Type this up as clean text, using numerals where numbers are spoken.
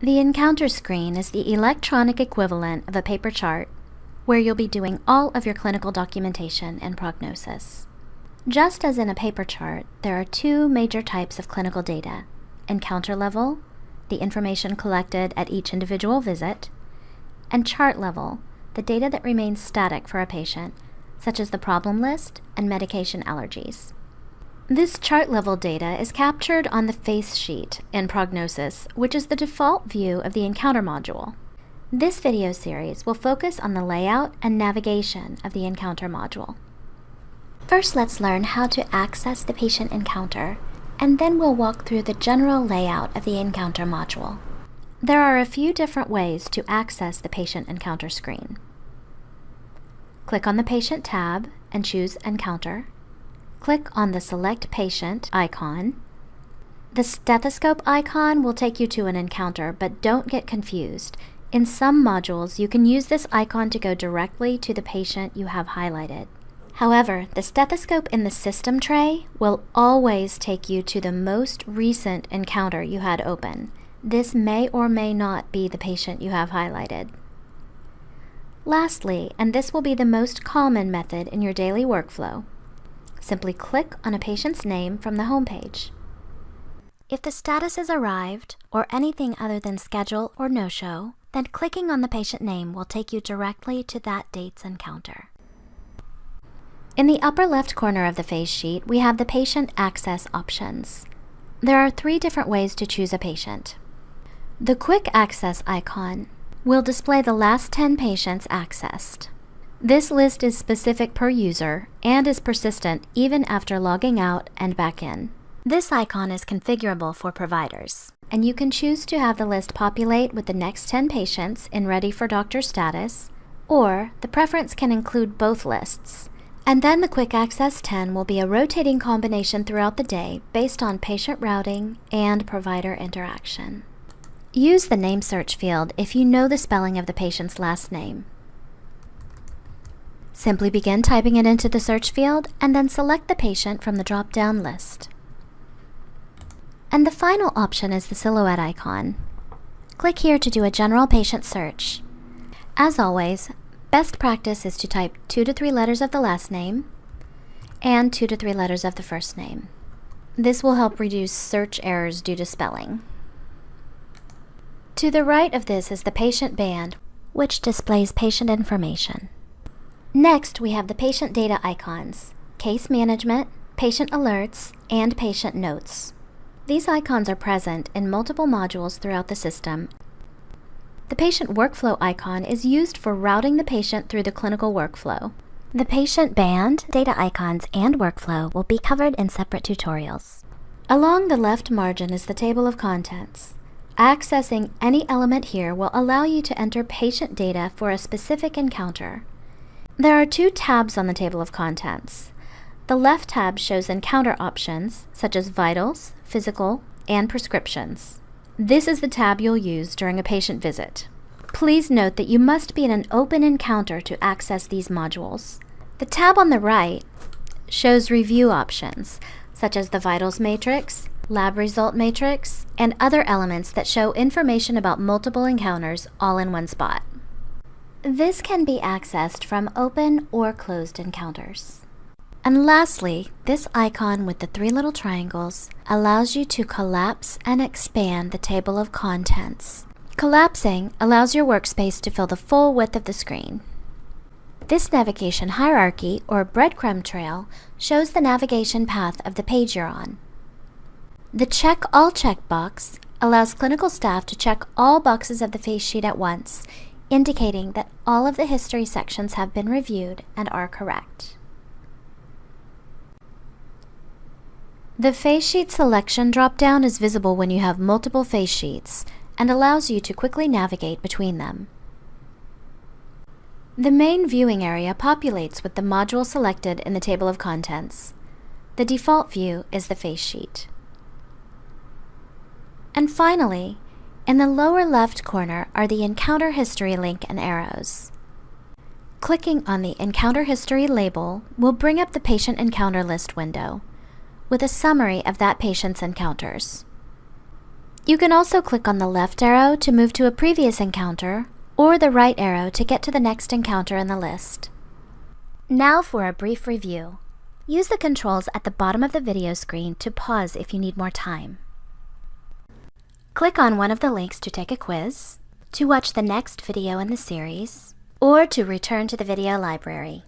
The encounter screen is the electronic equivalent of a paper chart where you'll be doing all of your clinical documentation and prognosis. Just as in a paper chart, there are two major types of clinical data: encounter level, the information collected at each individual visit, and chart level, the data that remains static for a patient, such as the problem list and medication allergies. This chart-level data is captured on the face sheet in Prognosis, which is the default view of the Encounter module. This video series will focus on the layout and navigation of the Encounter module. First, let's learn how to access the patient encounter, and then we'll walk through the general layout of the Encounter module. There are a few different ways to access the patient encounter screen. Click on the Patient tab and choose Encounter. Click on the Select Patient icon. The stethoscope icon will take you to an encounter, but don't get confused. In some modules, you can use this icon to go directly to the patient you have highlighted. However, the stethoscope in the System tray will always take you to the most recent encounter you had open. This may or may not be the patient you have highlighted. Lastly, and this will be the most common method in your daily workflow, simply click on a patient's name from the home page. If the status is arrived or anything other than schedule or no-show, then clicking on the patient name will take you directly to that date's encounter. In the upper left corner of the face sheet, we have the patient access options. There are 3 different ways to choose a patient. The quick access icon will display the last 10 patients accessed. This list is specific per user and is persistent even after logging out and back in. This icon is configurable for providers, and you can choose to have the list populate with the next 10 patients in Ready for Doctor status, or the preference can include both lists. And then the Quick Access 10 will be a rotating combination throughout the day based on patient routing and provider interaction. Use the name search field if you know the spelling of the patient's last name. Simply begin typing it into the search field and then select the patient from the drop-down list. And the final option is the silhouette icon. Click here to do a general patient search. As always, best practice is to type 2 to 3 letters of the last name and 2 to 3 letters of the first name. This will help reduce search errors due to spelling. To the right of this is the patient band, which displays patient information. Next, we have the patient data icons, case management, patient alerts, and patient notes. These icons are present in multiple modules throughout the system. The patient workflow icon is used for routing the patient through the clinical workflow. The patient band, data icons, and workflow will be covered in separate tutorials. Along the left margin is the table of contents. Accessing any element here will allow you to enter patient data for a specific encounter. There are 2 tabs on the table of contents. The left tab shows encounter options, such as vitals, physical, and prescriptions. This is the tab you'll use during a patient visit. Please note that you must be in an open encounter to access these modules. The tab on the right shows review options, such as the vitals matrix, lab result matrix, and other elements that show information about multiple encounters all in one spot. This can be accessed from open or closed encounters. And lastly, this icon with the 3 little triangles allows you to collapse and expand the table of contents. Collapsing allows your workspace to fill the full width of the screen. This navigation hierarchy, or breadcrumb trail, shows the navigation path of the page you're on. The Check All checkbox allows clinical staff to check all boxes of the face sheet at once, indicating that all of the history sections have been reviewed and are correct. The face sheet selection drop-down is visible when you have multiple face sheets and allows you to quickly navigate between them. The main viewing area populates with the module selected in the table of contents. The default view is the face sheet. And finally, in the lower left corner are the Encounter History link and arrows. Clicking on the Encounter History label will bring up the Patient Encounter List window with a summary of that patient's encounters. You can also click on the left arrow to move to a previous encounter, or the right arrow to get to the next encounter in the list. Now for a brief review. Use the controls at the bottom of the video screen to pause if you need more time. Click on one of the links to take a quiz, to watch the next video in the series, or to return to the video library.